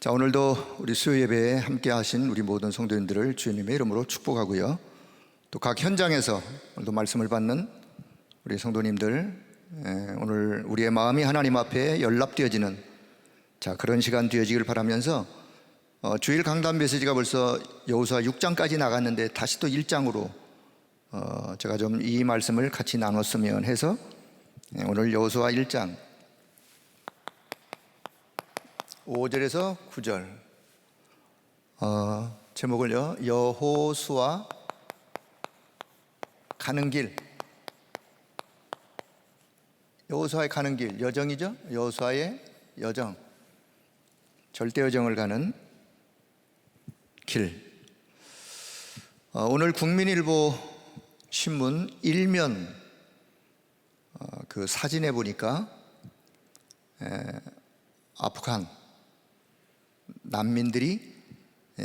자, 오늘도 우리 수요 예배에 함께 하신 우리 모든 성도님들을 주님의 이름으로 축복하고요. 또 각 현장에서 오늘도 말씀을 받는 우리 성도님들, 오늘 우리의 마음이 하나님 앞에 연락되어지는 그런 시간 되어지길 바라면서 주일 강단 메시지가 벌써 여호수아 6장까지 나갔는데 다시 또 1장으로 제가 좀 이 말씀을 같이 나눴으면 해서 오늘 여호수아 1장 5절에서 9절 제목을요, 여호수아 가는 길. 여호수아의 가는 길, 여정이죠. 여호수아의 여정, 절대 여정을 가는 길. 오늘 국민일보 신문 일면 그 사진에 보니까 아프간 난민들이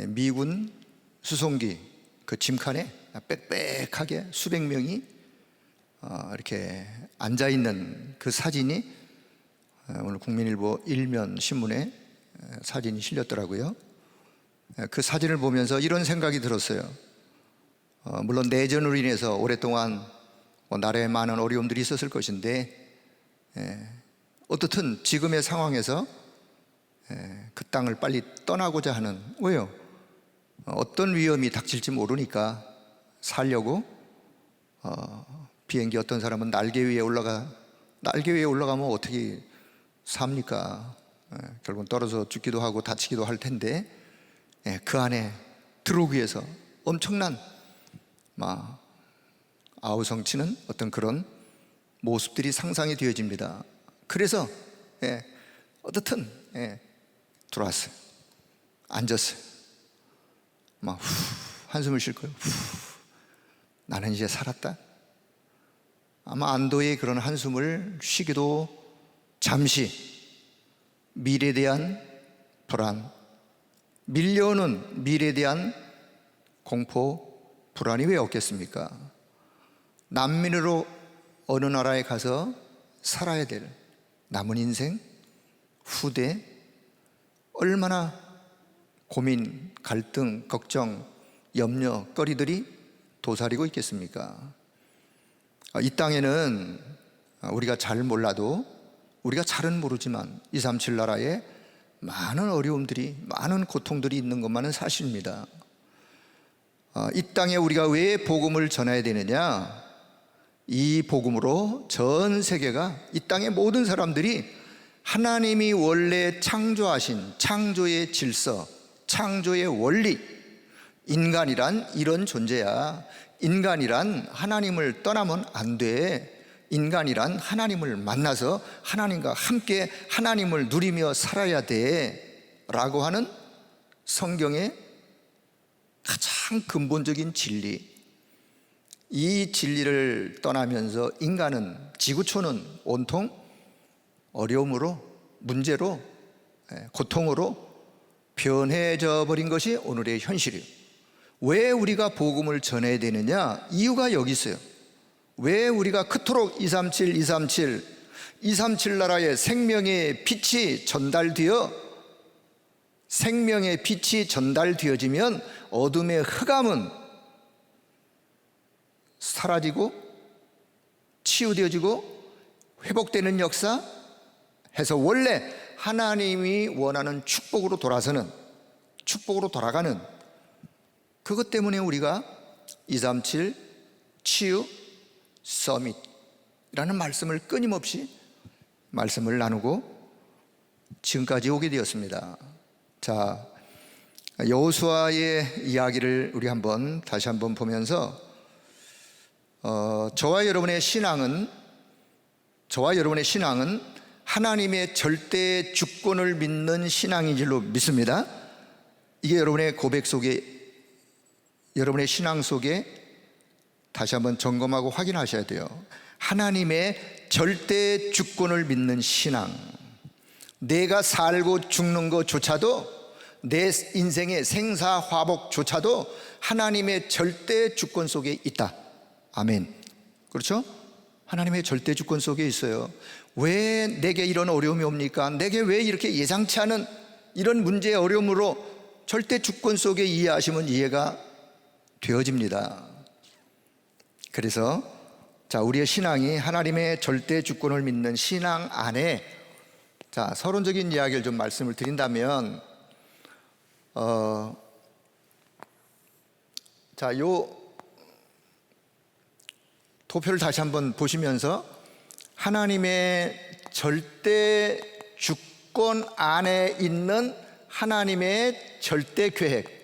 미군 수송기 그 짐칸에 빽빽하게 수백 명이 이렇게 앉아있는 그 사진이 오늘 국민일보 일면 신문에 사진이 실렸더라고요. 그 사진을 보면서 이런 생각이 들었어요. 물론 내전으로 인해서 오랫동안 나라에 많은 어려움들이 있었을 것인데 어떻든 지금의 상황에서 그 땅을 빨리 떠나고자 하는, 왜요? 어떤 위험이 닥칠지 모르니까 살려고 비행기, 어떤 사람은 날개 위에 올라가면 어떻게 삽니까? 결국은 떨어져 죽기도 하고 다치기도 할 텐데 그 안에 들어오기 위해서 엄청난 아우성치는 어떤 그런 모습들이 상상이 되어집니다. 그래서 어떻든 들어왔어요. 앉았어요. 한숨을 쉴 거예요. 나는 이제 살았다. 아마 안도의 그런 한숨을 쉬기도 잠시 미래에 대한 불안, 밀려오는 미래에 대한 공포, 불안이 왜 없겠습니까? 난민으로 어느 나라에 가서 살아야 될 남은 인생, 후대, 얼마나 고민, 갈등, 걱정, 염려, 거리들이 도사리고 있겠습니까? 이 땅에는 우리가 잘 몰라도, 우리가 잘은 모르지만 237 나라에 많은 어려움들이, 많은 고통들이 있는 것만은 사실입니다. 이 땅에 우리가 왜 복음을 전해야 되느냐? 이 복음으로 전 세계가, 이 땅의 모든 사람들이 하나님이 원래 창조하신 창조의 질서, 창조의 원리, 인간이란 이런 존재야. 인간이란 하나님을 떠나면 안 돼. 인간이란 하나님을 만나서 하나님과 함께 하나님을 누리며 살아야 돼 라고 하는 성경의 가장 근본적인 진리, 이 진리를 떠나면서 인간은, 지구촌은 온통 어려움으로, 문제로, 고통으로 변해져 버린 것이 오늘의 현실이에요. 왜 우리가 복음을 전해야 되느냐? 이유가 여기 있어요. 왜 우리가 그토록 237 나라의 생명의 빛이 전달되어지면 어둠의 흑암은 사라지고 치유되어지고 회복되는 역사 해서 원래 하나님이 원하는 축복으로 돌아가는 그것 때문에 우리가 237 치유 서밋이라는 말씀을 끊임없이 말씀을 나누고 지금까지 오게 되었습니다. 자, 여호수아의 이야기를 우리 다시 한번 보면서 저와 여러분의 신앙은 하나님의 절대 주권을 믿는 신앙인 줄로 믿습니다. 이게 여러분의 고백 속에, 여러분의 신앙 속에 다시 한번 점검하고 확인하셔야 돼요. 하나님의 절대 주권을 믿는 신앙. 내가 살고 죽는 것조차도, 내 인생의 생사화복조차도 하나님의 절대 주권 속에 있다. 아멘. 그렇죠? 하나님의 절대 주권 속에 있어요. 왜 내게 이런 어려움이 옵니까? 내게 왜 이렇게 예상치 않은 이런 문제의 어려움으로 절대 주권 속에 이해하시면 이해가 되어집니다. 그래서 우리의 신앙이 하나님의 절대 주권을 믿는 신앙 안에 서론적인 이야기를 좀 말씀을 드린다면 요 도표를 다시 한번 보시면서 하나님의 절대 주권 안에 있는 하나님의 절대 계획,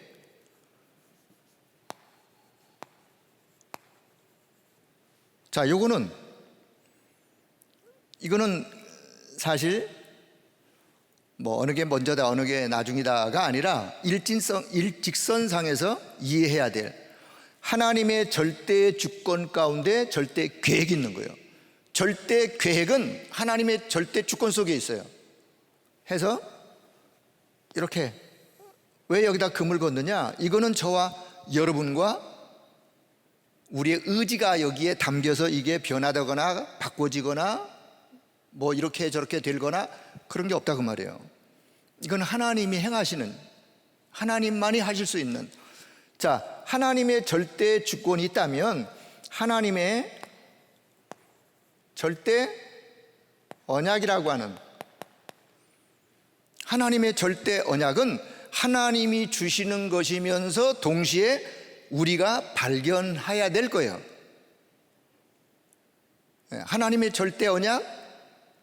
이거는 사실 어느 게 먼저다 어느 게 나중이다가 아니라 일직선상에서 이해해야 될 하나님의 절대 주권 가운데 절대 계획이 있는 거예요. 절대 계획은 하나님의 절대 주권 속에 있어요. 해서 이렇게 왜 여기다 금을 걷느냐? 이거는 저와 여러분과 우리의 의지가 여기에 담겨서 이게 변화되거나 바꿔지거나 이렇게 저렇게 되거나 그런 게 없다 그 말이에요. 이건 하나님이 행하시는, 하나님만이 하실 수 있는, 하나님의 절대 주권이 있다면 하나님의 절대 언약이라고 하는, 하나님의 절대 언약은 하나님이 주시는 것이면서 동시에 우리가 발견해야 될 거예요. 하나님의 절대 언약,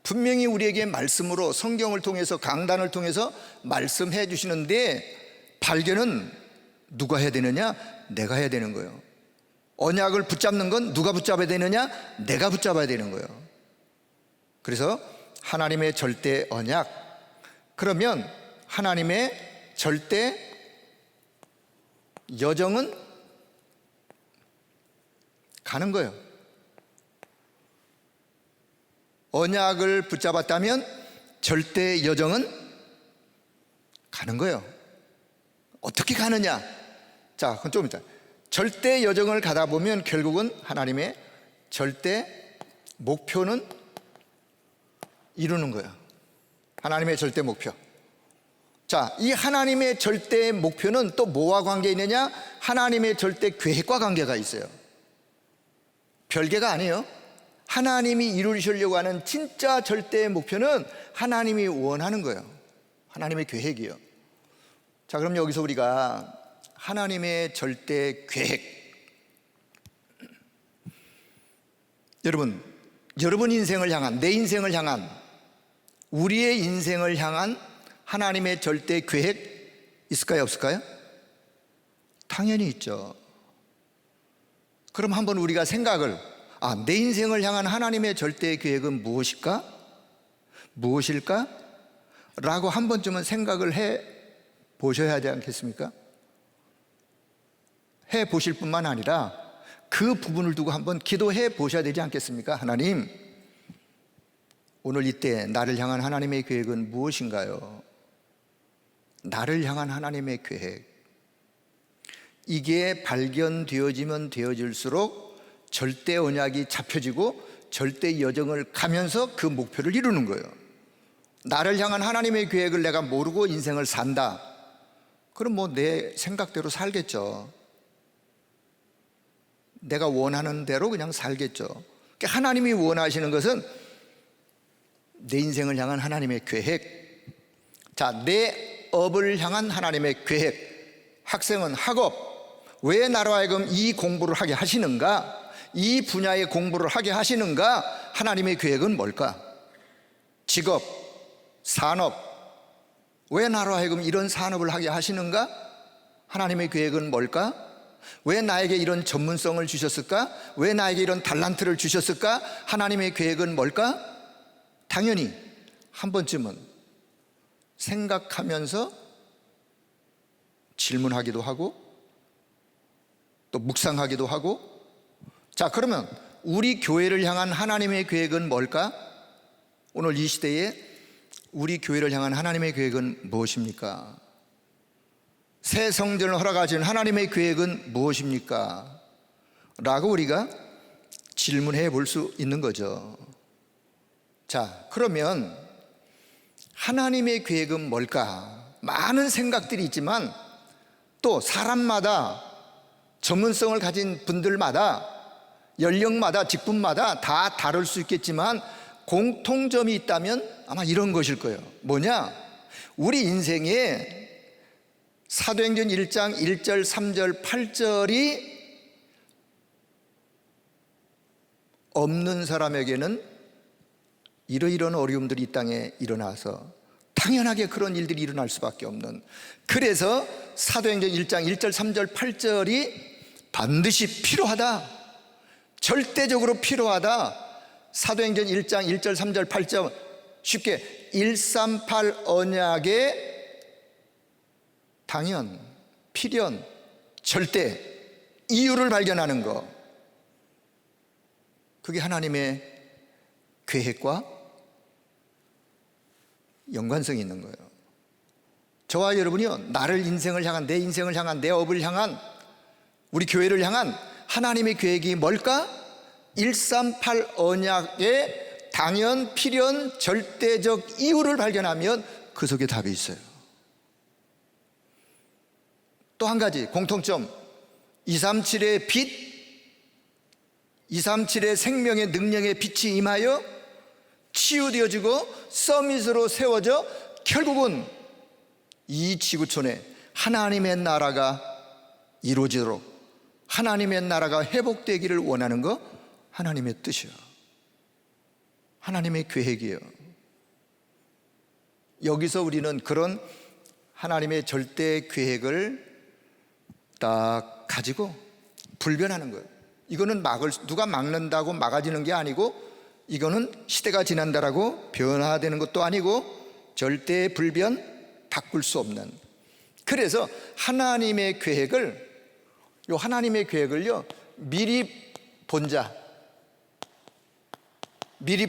분명히 우리에게 말씀으로 성경을 통해서 강단을 통해서 말씀해 주시는데 발견은 누가 해야 되느냐? 내가 해야 되는 거예요. 언약을 붙잡는 건 누가 붙잡아야 되느냐? 내가 붙잡아야 되는 거예요. 그래서 하나님의 절대 언약, 그러면 하나님의 절대 여정은 가는 거예요. 언약을 붙잡았다면 절대 여정은 가는 거예요. 어떻게 가느냐? 그건 좀 이따. 절대 여정을 가다 보면 결국은 하나님의 절대 목표는 이루는 거예요. 하나님의 절대 목표. 이 하나님의 절대 목표는 또 뭐와 관계 있느냐? 하나님의 절대 계획과 관계가 있어요. 별개가 아니에요. 하나님이 이루시려고 하는 진짜 절대 목표는 하나님이 원하는 거예요. 하나님의 계획이요. 그럼 여기서 우리가 하나님의 절대 계획, 여러분 인생을 향한, 내 인생을 향한, 우리의 인생을 향한 하나님의 절대 계획 있을까요, 없을까요? 당연히 있죠. 그럼 한번 우리가 생각을, 내 인생을 향한 하나님의 절대 계획은 무엇일까? 라고 한 번쯤은 생각을 해 보셔야 하지 않겠습니까? 해 보실 뿐만 아니라 그 부분을 두고 한번 기도해 보셔야 되지 않겠습니까? 하나님, 오늘 이때 나를 향한 하나님의 계획은 무엇인가요? 나를 향한 하나님의 계획, 이게 발견되어지면 되어질수록 절대 언약이 잡혀지고 절대 여정을 가면서 그 목표를 이루는 거예요. 나를 향한 하나님의 계획을 내가 모르고 인생을 산다, 그럼 내 생각대로 살겠죠. 내가 원하는 대로 그냥 살겠죠. 그러니까 하나님이 원하시는 것은 내 인생을 향한 하나님의 계획, 내 업을 향한 하나님의 계획. 학생은 학업, 왜 나로 하여금 이 공부를 하게 하시는가? 이 분야의 공부를 하게 하시는가? 하나님의 계획은 뭘까? 직업, 산업, 왜 나로 하여금 이런 산업을 하게 하시는가? 하나님의 계획은 뭘까? 왜 나에게 이런 전문성을 주셨을까? 왜 나에게 이런 달란트를 주셨을까? 하나님의 계획은 뭘까? 당연히 한 번쯤은 생각하면서 질문하기도 하고 또 묵상하기도 하고, 그러면 우리 교회를 향한 하나님의 계획은 뭘까? 오늘 이 시대에 우리 교회를 향한 하나님의 계획은 무엇입니까? 새 성전을 허락하신 하나님의 계획은 무엇입니까? 라고 우리가 질문해 볼 수 있는 거죠. 그러면 하나님의 계획은 뭘까? 많은 생각들이 있지만 또 사람마다 전문성을 가진 분들마다 연령마다 직분마다 다 다를 수 있겠지만 공통점이 있다면 아마 이런 것일 거예요. 뭐냐? 우리 인생에 사도행전 1장 1절 3절 8절이 없는 사람에게는 이러이러한 어려움들이 이 땅에 일어나서 당연하게 그런 일들이 일어날 수밖에 없는, 그래서 사도행전 1장 1절 3절 8절이 반드시 필요하다, 절대적으로 필요하다. 사도행전 1장 1절 3절 8절 쉽게 138 언약의 당연, 필연, 절대 이유를 발견하는 것, 그게 하나님의 계획과 연관성이 있는 거예요. 저와 여러분이요, 나를 인생을 향한, 내 인생을 향한, 내 업을 향한, 우리 교회를 향한 하나님의 계획이 뭘까? 138 언약의 당연, 필연, 절대적 이유를 발견하면 그 속에 답이 있어요. 또 한 가지 공통점, 237의 빛, 237의 생명의 능력의 빛이 임하여 치유되어지고 서밋으로 세워져 결국은 이 지구촌에 하나님의 나라가 이루어지도록, 하나님의 나라가 회복되기를 원하는 거 하나님의 뜻이에요. 하나님의 계획이에요. 여기서 우리는 그런 하나님의 절대 계획을 딱 가지고 불변하는 거예요. 이거는 누가 막는다고 막아지는 게 아니고, 이거는 시대가 지난다라고 변화되는 것도 아니고, 절대 불변, 바꿀 수 없는. 그래서 하나님의 계획을, 하나님의 계획을요, 미리 본 자, 미리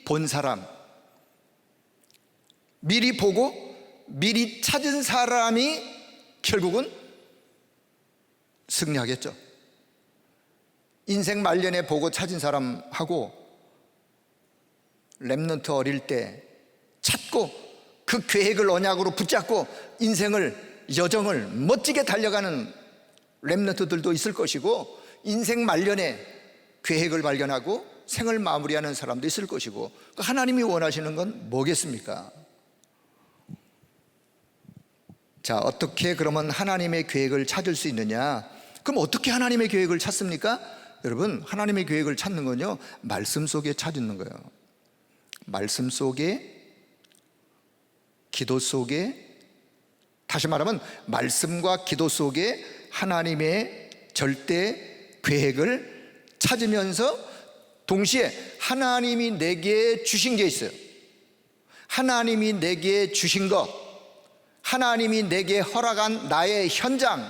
본 사람, 미리 보고 미리 찾은 사람이 결국은 승리하겠죠. 인생 말년에 보고 찾은 사람하고 렘넌트 어릴 때 찾고 그 계획을 언약으로 붙잡고 인생을, 여정을 멋지게 달려가는 렘넌트들도 있을 것이고, 인생 말년에 계획을 발견하고 생을 마무리하는 사람도 있을 것이고, 하나님이 원하시는 건 뭐겠습니까? 자, 어떻게 그러면 하나님의 계획을 찾을 수 있느냐? 그럼 어떻게 하나님의 계획을 찾습니까? 여러분, 하나님의 계획을 찾는 건요, 말씀 속에 찾는 거예요. 말씀 속에, 기도 속에, 다시 말하면 말씀과 기도 속에 하나님의 절대 계획을 찾으면서 동시에 하나님이 내게 주신 게 있어요. 하나님이 내게 주신 것, 하나님이 내게 허락한 나의 현장,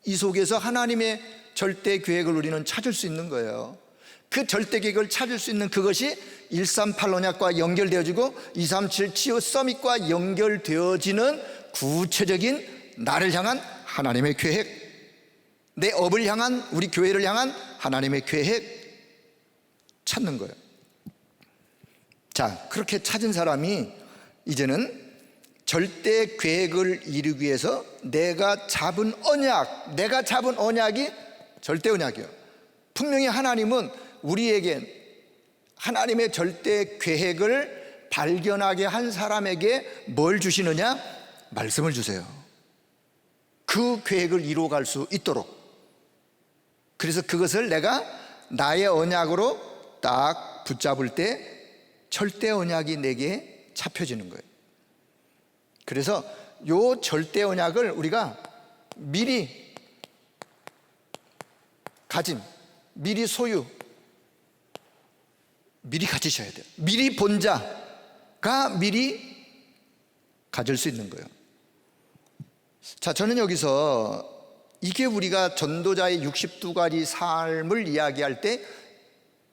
이 속에서 하나님의 절대 계획을 우리는 찾을 수 있는 거예요. 그 절대 계획을 찾을 수 있는 그것이 138 언약과 연결되어지고 237 치유 서밋과 연결되어지는 구체적인 나를 향한 하나님의 계획, 내 업을 향한, 우리 교회를 향한 하나님의 계획 찾는 거예요. 자, 그렇게 찾은 사람이 이제는 절대 계획을 이루기 위해서 내가 잡은 언약이 절대 언약이에요. 분명히 하나님은 우리에게 하나님의 절대 계획을 발견하게 한 사람에게 뭘 주시느냐? 말씀을 주세요. 그 계획을 이루어갈 수 있도록. 그래서 그것을 내가 나의 언약으로 딱 붙잡을 때 절대 언약이 내게 잡혀지는 거예요. 그래서 요 절대 언약을 우리가 미리 가짐, 미리 소유, 미리 가지셔야 돼요. 미리 본 자가 미리 가질 수 있는 거예요. 자, 저는 여기서 이게 우리가 전도자의 62가지 삶을 이야기할 때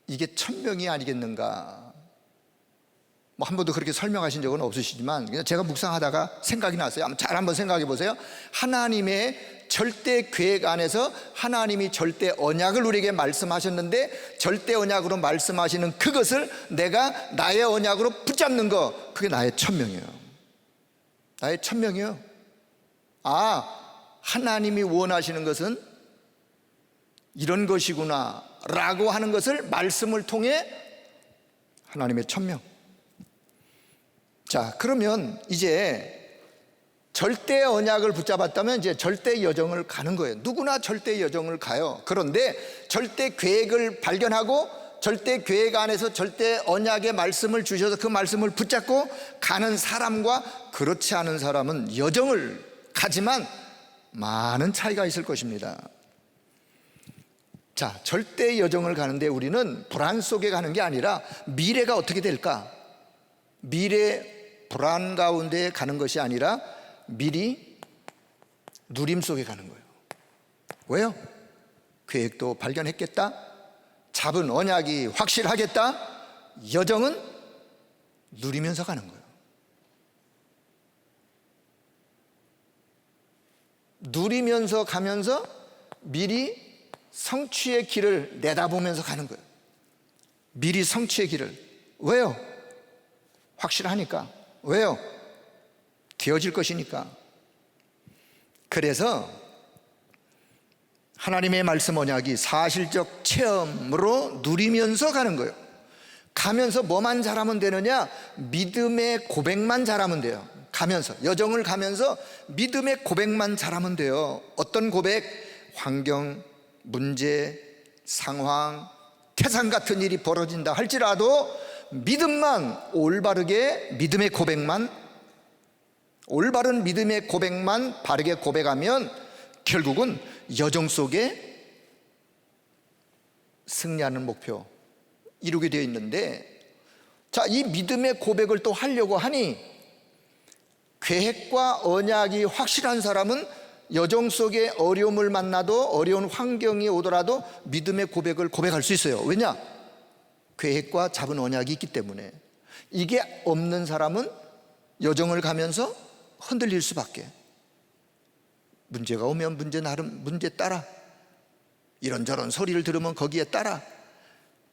이게 천명이 아니겠는가. 뭐 한 번도 그렇게 설명하신 적은 없으시지만 그냥 제가 묵상하다가 생각이 났어요. 잘 한번 생각해 보세요. 하나님의 절대 계획 안에서 하나님이 절대 언약을 우리에게 말씀하셨는데, 절대 언약으로 말씀하시는 그것을 내가 나의 언약으로 붙잡는 거, 그게 나의 천명이에요. 나의 천명이요. 하나님이 원하시는 것은 이런 것이구나 라고 하는 것을 말씀을 통해 하나님의 천명. 자, 그러면 이제 절대 언약을 붙잡았다면 이제 절대 여정을 가는 거예요. 누구나 절대 여정을 가요. 그런데 절대 계획을 발견하고 절대 계획 안에서 절대 언약의 말씀을 주셔서 그 말씀을 붙잡고 가는 사람과 그렇지 않은 사람은 여정을 가지만 많은 차이가 있을 것입니다. 자, 절대 여정을 가는데 우리는 불안 속에 가는 게 아니라 미래가 어떻게 될까? 미래 불안 가운데 가는 것이 아니라 미리 누림 속에 가는 거예요. 왜요? 계획도 발견했겠다. 잡은 언약이 확실하겠다. 여정은 누리면서 가는 거예요. 누리면서 가면서 미리 성취의 길을 내다보면서 가는 거예요. 미리 성취의 길을. 왜요? 확실하니까. 왜요? 되어질 것이니까. 그래서 하나님의 말씀 언약이 사실적 체험으로 누리면서 가는 거예요. 가면서 뭐만 잘하면 되느냐? 믿음의 고백만 잘하면 돼요. 가면서, 여정을 가면서 믿음의 고백만 잘하면 돼요. 어떤 고백? 환경, 문제, 상황, 태산 같은 일이 벌어진다 할지라도 믿음만 올바르게, 믿음의 고백만, 올바른 믿음의 고백만 바르게 고백하면 결국은 여정 속에 승리하는 목표 이루게 되어 있는데, 자, 이 믿음의 고백을 또 하려고 하니 계획과 언약이 확실한 사람은 여정 속에 어려움을 만나도, 어려운 환경이 오더라도 믿음의 고백을 고백할 수 있어요. 왜냐? 계획과 잡은 언약이 있기 때문에. 이게 없는 사람은 여정을 가면서 흔들릴 수밖에. 문제가 오면 문제 나름, 문제 따라, 이런저런 소리를 들으면 거기에 따라,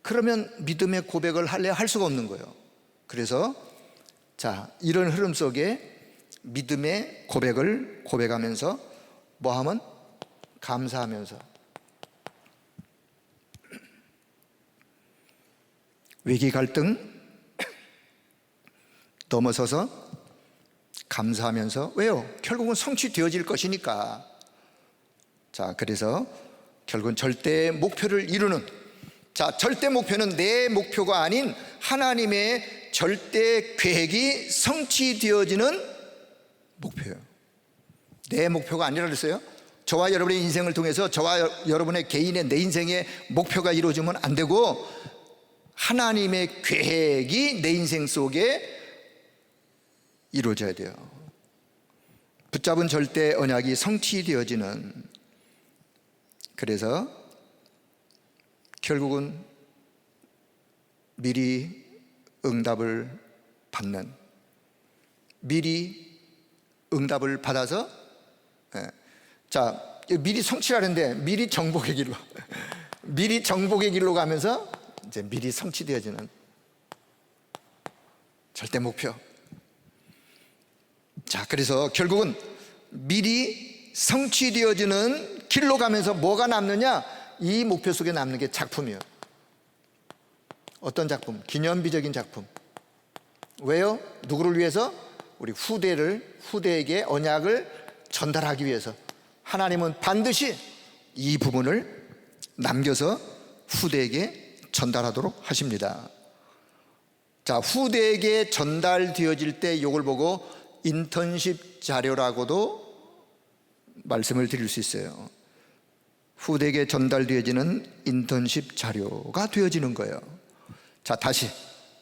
그러면 믿음의 고백을 할래 할 수가 없는 거예요. 그래서 자, 이런 흐름 속에 믿음의 고백을 고백하면서 뭐하면? 감사하면서, 위기 갈등 넘어서서 감사하면서. 왜요? 결국은 성취되어질 것이니까. 자, 그래서 결국은 절대 목표를 이루는, 자, 절대 목표는 내 목표가 아닌 하나님의 절대 계획이 성취되어지는 목표예요. 내 목표가 아니라 그랬어요. 저와 여러분의 인생을 통해서 저와 여러분의 개인의 내 인생의 목표가 이루어지면 안 되고 하나님의 계획이 내 인생 속에 이루어져야 돼요. 붙잡은 절대 언약이 성취되어지는. 그래서 결국은 미리 응답을 받는, 미리 응답을 받아서, 자, 미리 성취하는데 미리 정복의 길로 미리 정복의 길로 가면서 이제 미리 성취되어지는 절대 목표. 자, 그래서 결국은 미리 성취되어지는 길로 가면서 뭐가 남느냐? 이 목표 속에 남는 게 작품이에요. 어떤 작품? 기념비적인 작품. 왜요? 누구를 위해서? 우리 후대에게 언약을 전달하기 위해서. 하나님은 반드시 이 부분을 남겨서 후대에게 전달하도록 하십니다. 자, 후대에게 전달되어질 때 이걸 보고 인턴십 자료라고도 말씀을 드릴 수 있어요. 후대에게 전달되어지는 인턴십 자료가 되어지는 거예요. 자, 다시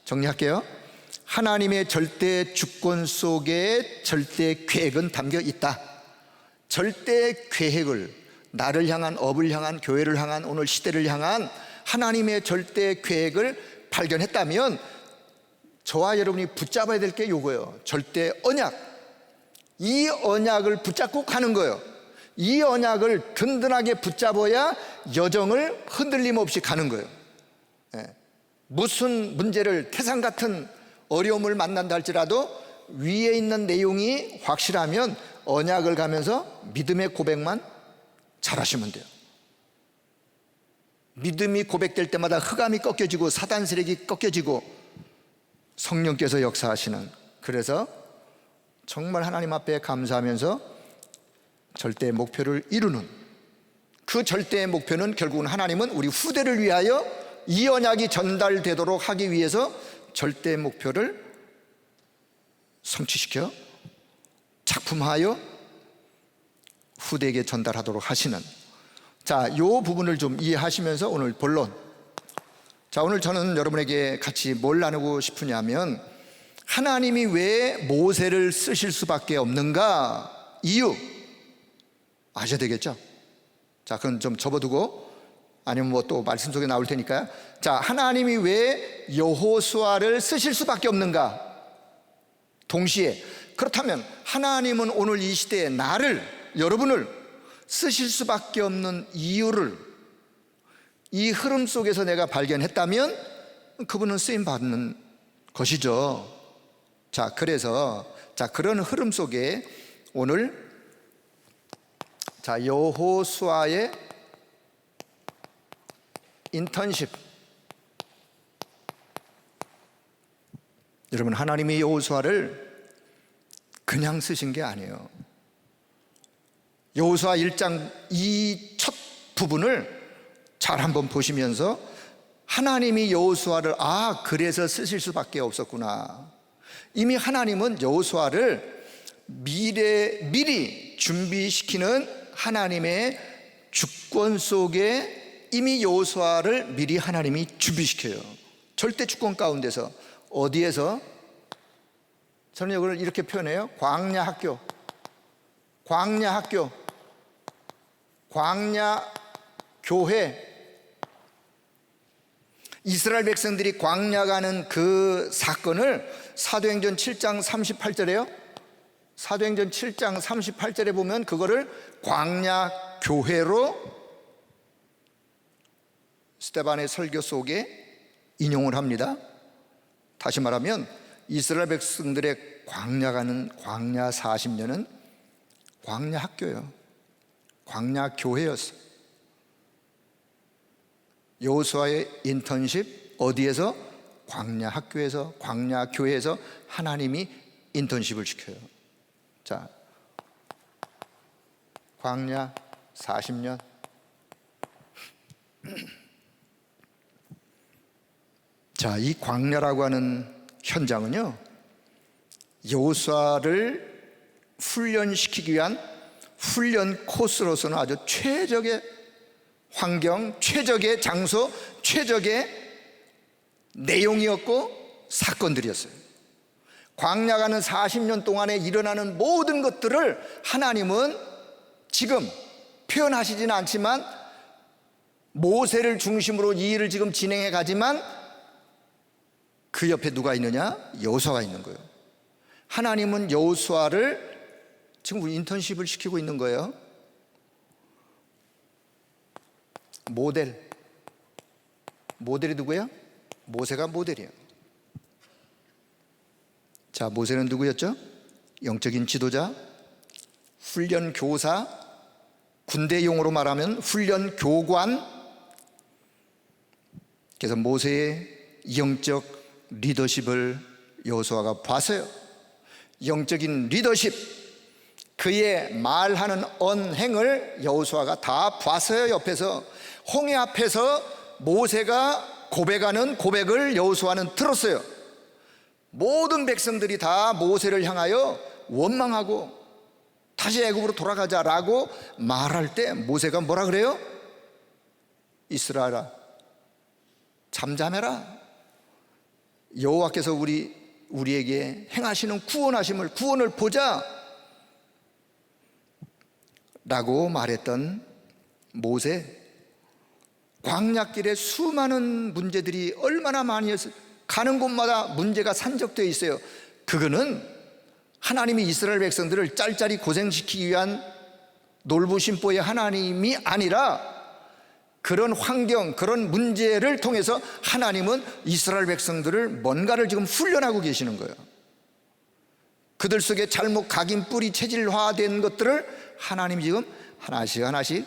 정리할게요. 하나님의 절대 주권 속에 절대 계획은 담겨 있다. 절대 계획을, 나를 향한, 업을 향한, 교회를 향한, 오늘 시대를 향한 하나님의 절대 계획을 발견했다면 저와 여러분이 붙잡아야 될 게 이거예요. 절대 언약. 이 언약을 붙잡고 가는 거예요. 이 언약을 든든하게 붙잡아야 여정을 흔들림 없이 가는 거예요. 무슨 문제를, 태산 같은 어려움을 만난다 할지라도 위에 있는 내용이 확실하면 언약을 가면서 믿음의 고백만 잘하시면 돼요. 믿음이 고백될 때마다 흑암이 꺾여지고 사단 세력이 꺾여지고 성령께서 역사하시는, 그래서 정말 하나님 앞에 감사하면서 절대의 목표를 이루는, 그 절대의 목표는 결국은 하나님은 우리 후대를 위하여 이 언약이 전달되도록 하기 위해서 절대의 목표를 성취시켜 작품하여 후대에게 전달하도록 하시는, 자, 이 부분을 좀 이해하시면서 오늘 본론. 자, 오늘 저는 여러분에게 같이 뭘 나누고 싶으냐면, 하나님이 왜 모세를 쓰실 수밖에 없는가, 이유 아셔야 되겠죠? 자, 그건 좀 접어두고, 아니면 뭐 또 말씀 속에 나올 테니까요. 자, 하나님이 왜 여호수아를 쓰실 수밖에 없는가, 동시에 그렇다면 하나님은 오늘 이 시대에 나를, 여러분을 쓰실 수밖에 없는 이유를 이 흐름 속에서 내가 발견했다면 그분은 쓰임받는 것이죠. 자, 그래서 그런 흐름 속에 오늘 여호수아의 인턴십, 여러분, 하나님이 여호수아를 그냥 쓰신 게 아니에요. 여호수아 1장 이 첫 부분을 잘 한번 보시면서 하나님이 여호수아를 그래서 쓰실 수밖에 없었구나. 이미 하나님은 여호수아를 미리 준비시키는 하나님의 주권 속에 이미 여호수아를 미리 하나님이 준비시켜요. 절대 주권 가운데서, 어디에서? 저는 이걸 이렇게 표현해요. 광야 학교, 광야 교회. 이스라엘 백성들이 광야 가는 그 사건을 사도행전 7장 38절에요. 사도행전 7장 38절에 보면 그거를 광야 교회로 스데반의 설교 속에 인용을 합니다. 다시 말하면 이스라엘 백성들의 광야 가는 광야 40년은 광야 학교예요. 광야 교회였어요. 여호수아의 인턴십 어디에서? 광야 학교에서, 광야 교회에서 하나님이 인턴십을 시켜요. 자, 광야 40년. 자, 이 광야라고 하는 현장은요, 여호수아를 훈련시키기 위한 훈련 코스로서는 아주 최적의 환경, 최적의 장소, 최적의 내용이었고 사건들이었어요. 광야 가는 40년 동안에 일어나는 모든 것들을 하나님은 지금 표현하시지는 않지만 모세를 중심으로 이 일을 지금 진행해 가지만 그 옆에 누가 있느냐? 여호수아가 있는 거예요. 하나님은 여호수아를 지금 우리 인턴십을 시키고 있는 거예요. 모델이 누구예요? 모세가 모델이에요. 자, 모세는 누구였죠? 영적인 지도자, 훈련 교사, 군대 용어로 말하면 훈련 교관. 그래서 모세의 영적 리더십을 여호수아가 봤어요. 영적인 리더십, 그의 말하는 언행을 여호수아가 다 봤어요. 옆에서 홍해 앞에서 모세가 고백하는 고백을 여호수아는 들었어요. 모든 백성들이 다 모세를 향하여 원망하고 다시 애굽으로 돌아가자라고 말할 때 모세가 뭐라 그래요? 이스라엘아, 잠잠해라. 여호와께서 우리에게 행하시는 구원을 보자 라고 말했던 모세. 광야길에 수많은 문제들이 얼마나 많이 있어요. 가는 곳마다 문제가 산적되어 있어요. 그거는 하나님이 이스라엘 백성들을 짤짤이 고생시키기 위한 놀부심보의 하나님이 아니라 그런 환경, 그런 문제를 통해서 하나님은 이스라엘 백성들을 뭔가를 지금 훈련하고 계시는 거예요. 그들 속에 잘못 각인 뿌리 체질화된 것들을 하나님이 지금 하나씩 하나씩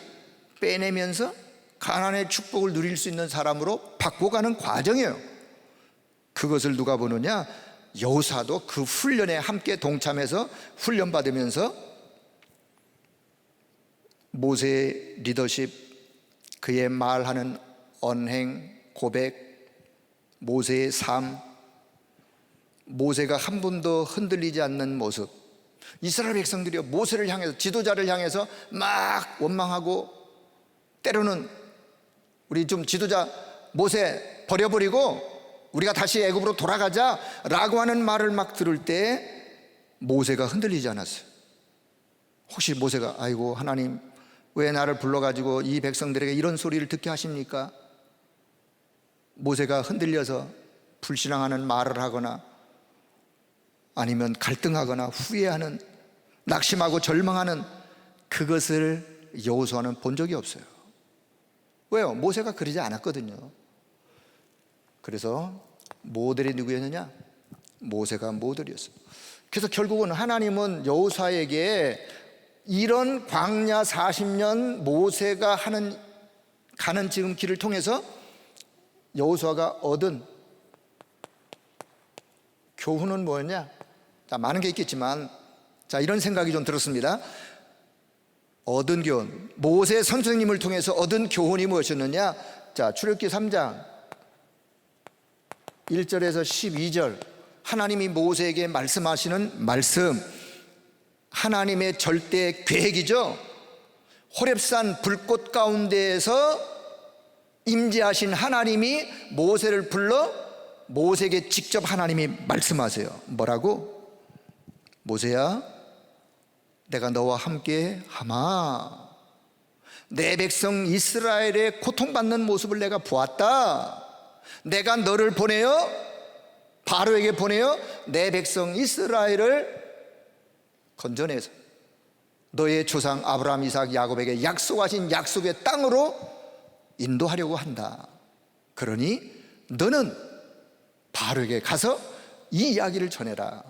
빼내면서 가나안의 축복을 누릴 수 있는 사람으로 바꿔가는 과정이에요. 그것을 누가 보느냐? 여호수아도 그 훈련에 함께 동참해서 훈련받으면서 모세의 리더십, 그의 말하는 언행, 고백, 모세의 삶, 모세가 한 번도 흔들리지 않는 모습, 이스라엘 백성들이 모세를 향해서, 지도자를 향해서 막 원망하고, 때로는 우리 좀 지도자 모세 버려버리고 우리가 다시 애굽으로 돌아가자 라고 하는 말을 막 들을 때 모세가 흔들리지 않았어요. 혹시 모세가 아이고 하나님 왜 나를 불러가지고 이 백성들에게 이런 소리를 듣게 하십니까? 모세가 흔들려서 불신앙하는 말을 하거나 아니면 갈등하거나 후회하는, 낙심하고 절망하는 그것을 여호수아는 본 적이 없어요. 왜요? 모세가 그러지 않았거든요. 그래서 모델이 누구였느냐? 모세가 모델이었어요. 그래서 결국은 하나님은 여호수아에게 이런 광야 40년 모세가 가는 지금 길을 통해서 여호수아가 얻은 교훈은 뭐였냐? 자, 많은 게 있겠지만 이런 생각이 좀 들었습니다. 얻은 교훈, 모세 선생님을 통해서 얻은 교훈이 무엇이었느냐? 자, 출애굽기 3장 1절에서 12절 하나님이 모세에게 말씀하시는 말씀, 하나님의 절대 계획이죠. 호렙산 불꽃 가운데에서 임재하신 하나님이 모세를 불러 모세에게 직접 하나님이 말씀하세요. 뭐라고? 모세야, 내가 너와 함께 하마. 내 백성 이스라엘의 고통받는 모습을 내가 보았다. 내가 너를 보내어 바로에게 보내어 내 백성 이스라엘을 건져내서 너의 조상 아브라함, 이삭, 야곱에게 약속하신 약속의 땅으로 인도하려고 한다. 그러니 너는 바로에게 가서 이 이야기를 전해라.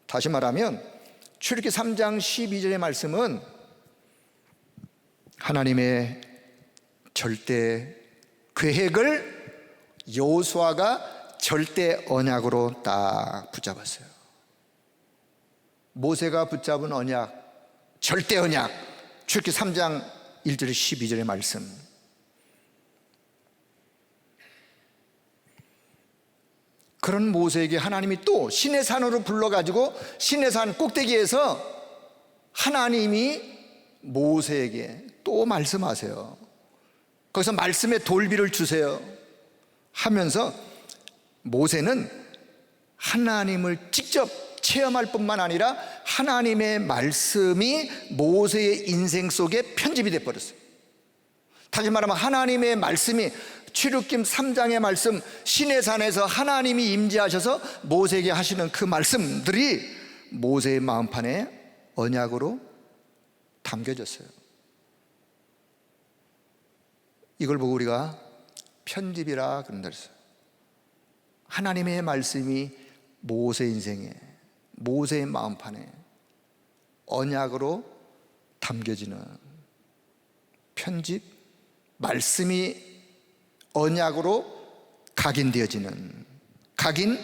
다시 말하면 출애굽기 3장 12절의 말씀은 하나님의 절대 계획을 여호수아가 절대 언약으로 딱 붙잡았어요. 모세가 붙잡은 언약, 절대 언약, 출애굽기 3장 1절 12절의 말씀. 그런 모세에게 하나님이 또 시내산으로 불러가지고 시내산 꼭대기에서 하나님이 모세에게 또 말씀하세요. 거기서 말씀의 돌비를 주세요 하면서 모세는 하나님을 직접 체험할 뿐만 아니라 하나님의 말씀이 모세의 인생 속에 편집이 되어버렸어요. 다시 말하면 하나님의 말씀이 출애굽기 3장의 말씀, 시내산에서 하나님이 임재하셔서 모세에게 하시는 그 말씀들이 모세의 마음판에 언약으로 담겨졌어요. 이걸 보고 우리가 편집이라 그런다 그랬어요. 하나님의 말씀이 모세 인생에, 모세의 마음판에 언약으로 담겨지는 편집, 말씀이 언약으로 각인되어지는 각인.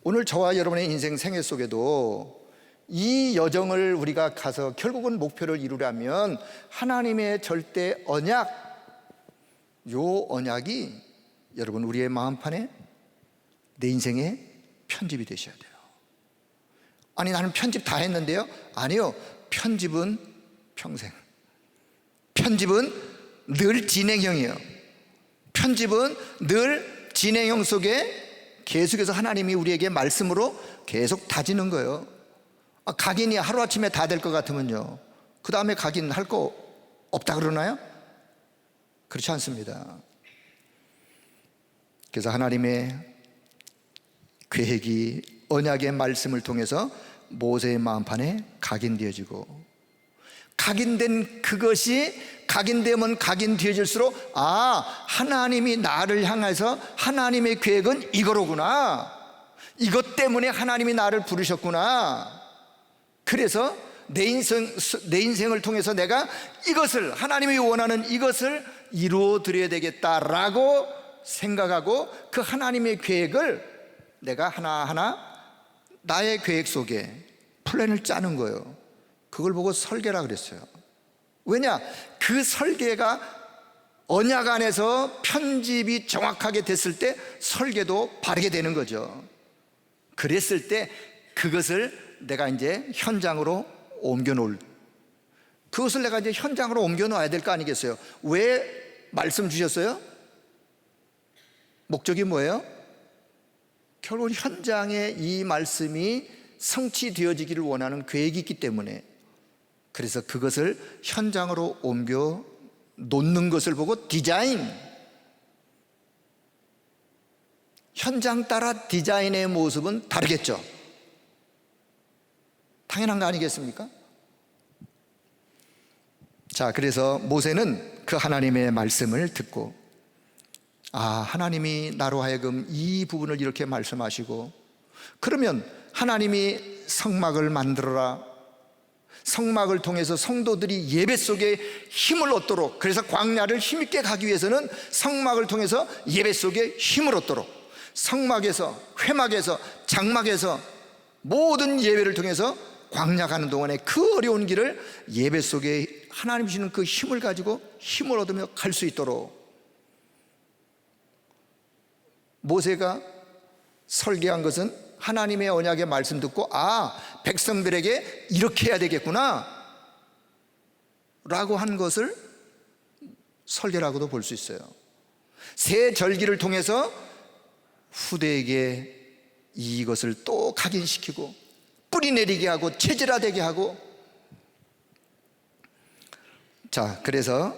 오늘 저와 여러분의 인생 생애 속에도 이 여정을 우리가 가서 결국은 목표를 이루려면 하나님의 절대 언약, 요 언약이 여러분 우리의 마음판에, 내 인생에 편집이 되셔야 돼요. 아니 나는 편집 다 했는데요. 아니요, 편집은 평생, 편집은 늘 진행형이에요. 편집은 늘 진행형 속에 계속해서 하나님이 우리에게 말씀으로 계속 다지는 거예요. 각인이 하루아침에 다 될 것 같으면요, 그 다음에 각인 할 거 없다 그러나요? 그렇지 않습니다. 그래서 하나님의 계획이 언약의 말씀을 통해서 모세의 마음판에 각인되어지고, 각인된 그것이 각인되면 각인되어질수록 하나님이 나를 향해서 하나님의 계획은 이거로구나, 이것 때문에 하나님이 나를 부르셨구나, 그래서 내 인생을 통해서 내가 이것을, 하나님이 원하는 이것을 이루어 드려야 되겠다라고 생각하고 그 하나님의 계획을 내가 하나하나 나의 계획 속에 플랜을 짜는 거예요. 그걸 보고 설계라 그랬어요. 왜냐? 그 설계가 언약 안에서 편집이 정확하게 됐을 때 설계도 바르게 되는 거죠. 그랬을 때 그것을 내가 이제 현장으로 옮겨놓을, 그것을 내가 이제 현장으로 옮겨놓아야 될 거 아니겠어요? 왜 말씀 주셨어요? 목적이 뭐예요? 결국 현장에 이 말씀이 성취되어지기를 원하는 계획이 있기 때문에, 그래서 그것을 현장으로 옮겨 놓는 것을 보고 디자인, 현장 따라 디자인의 모습은 다르겠죠. 당연한 거 아니겠습니까? 자, 그래서 모세는 그 하나님의 말씀을 듣고, 하나님이 나로 하여금 이 부분을 이렇게 말씀하시고, 그러면 하나님이 성막을 만들어라, 성막을 통해서 성도들이 예배 속에 힘을 얻도록, 그래서 광야를 힘있게 가기 위해서는 성막을 통해서 예배 속에 힘을 얻도록, 성막에서, 회막에서, 장막에서 모든 예배를 통해서 광야 가는 동안에 그 어려운 길을 예배 속에 하나님 주시는 그 힘을 가지고 힘을 얻으며 갈 수 있도록 모세가 설계한 것은 하나님의 언약의 말씀 듣고 백성들에게 이렇게 해야 되겠구나 라고 한 것을 설계라고도 볼 수 있어요. 새 절기를 통해서 후대에게 이것을 또 각인시키고 뿌리 내리게 하고 체질화되게 하고, 자, 그래서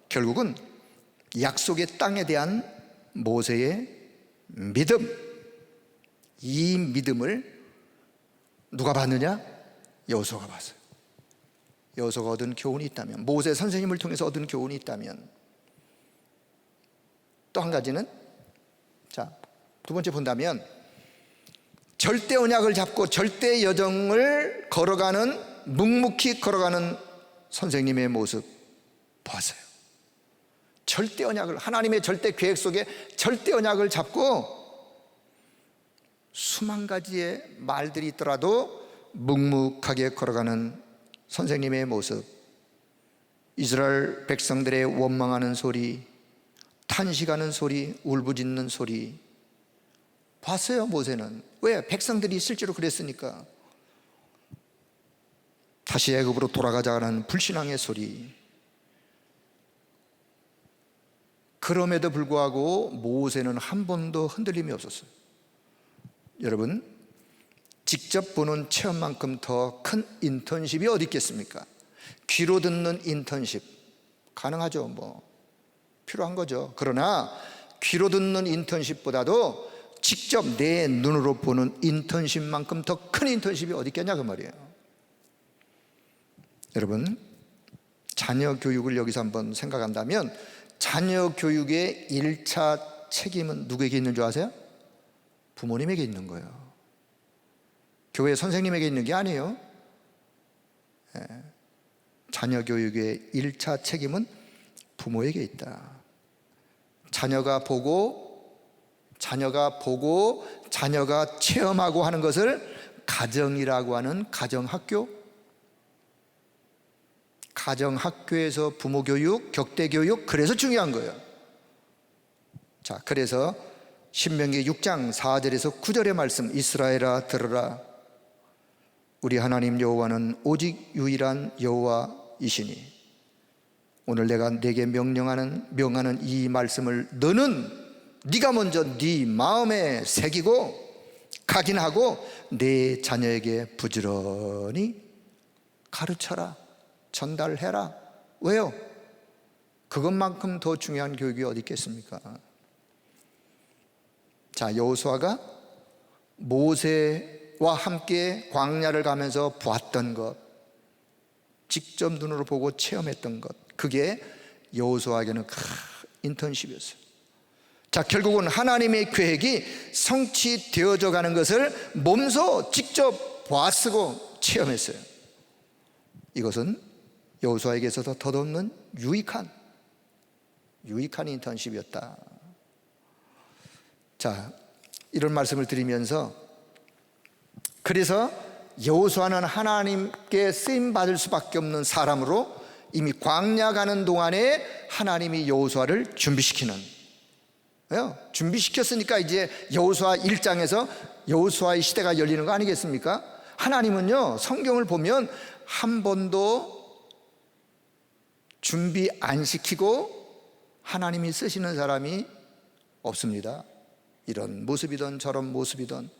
결국은 약속의 땅에 대한 모세의 믿음, 이 믿음을 누가 받느냐? 여호수아가 봤어요. 여호수아가 얻은 교훈이 있다면, 모세 선생님을 통해서 얻은 교훈이 있다면, 또 한 가지는, 자, 두 번째 본다면 절대 언약을 잡고 절대 여정을 걸어가는, 묵묵히 걸어가는 선생님의 모습 보았어요. 절대 언약을, 하나님의 절대 계획 속에 절대 언약을 잡고 수만 가지의 말들이 있더라도 묵묵하게 걸어가는 선생님의 모습, 이스라엘 백성들의 원망하는 소리, 탄식하는 소리, 울부짖는 소리 봤어요. 모세는. 왜? 백성들이 실제로 그랬으니까. 다시 애굽으로 돌아가자는 불신앙의 소리. 그럼에도 불구하고 모세는 한 번도 흔들림이 없었어요. 여러분, 직접 보는 체험만큼 더 큰 인턴십이 어디 있겠습니까? 귀로 듣는 인턴십 가능하죠. 뭐 필요한 거죠. 그러나 귀로 듣는 인턴십보다도 직접 내 눈으로 보는 인턴십만큼 더 큰 인턴십이 어디 있겠냐 그 말이에요. 여러분, 자녀 교육을 여기서 한번 생각한다면 자녀 교육의 1차 책임은 누구에게 있는 줄 아세요? 부모님에게 있는 거예요. 교회 선생님에게 있는 게 아니에요. 자녀 교육의 1차 책임은 부모에게 있다. 자녀가 보고 자녀가 체험하고 하는 것을 가정이라고 하는 가정학교에서 부모 교육, 격대 교육, 그래서 중요한 거예요. 자, 그래서 신명기 6장 4절에서 9절의 말씀, 이스라엘아 들으라, 우리 하나님 여호와는 오직 유일한 여호와이시니 오늘 내가 네게 명하는 이 말씀을 네가 먼저 네 마음에 새기고 각인하고 네 자녀에게 부지런히 가르쳐라, 전달해라. 왜요? 그것만큼 더 중요한 교육이 어디 있겠습니까? 자, 여호수아가 모세와 함께 광야를 가면서 보았던 것, 직접 눈으로 보고 체험했던 것, 그게 여호수아에게는 큰 인턴십이었어요. 자, 결국은 하나님의 계획이 성취되어져 가는 것을 몸소 직접 보았고 체험했어요. 이것은 여호수아에게서도 덧없는 유익한 인턴십이었다. 자, 이런 말씀을 드리면서, 그래서 여호수아는 하나님께 쓰임 받을 수밖에 없는 사람으로 이미 광야 가는 동안에 하나님이 여호수아를 준비시켰으니까 이제 여호수아 1장에서 여호수아의 시대가 열리는 거 아니겠습니까? 하나님은요, 성경을 보면 한 번도 준비 안 시키고 하나님이 쓰시는 사람이 없습니다. 이런 모습이든 저런 모습이든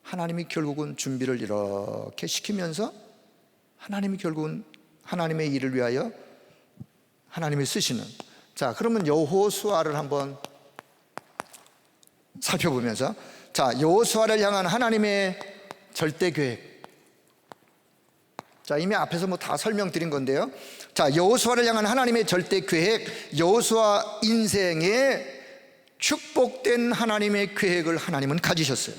하나님이 결국은 준비를 이렇게 시키면서 하나님이 결국은 하나님의 일을 위하여 하나님이 쓰시는. 자, 그러면 여호수아를 한번 살펴보면서, 자, 여호수아를 향한 하나님의 절대 계획. 자, 이미 앞에서 뭐 다 설명드린 건데요. 자, 여호수아를 향한 하나님의 절대 계획, 여호수아 인생에 축복된 하나님의 계획을 하나님은 가지셨어요.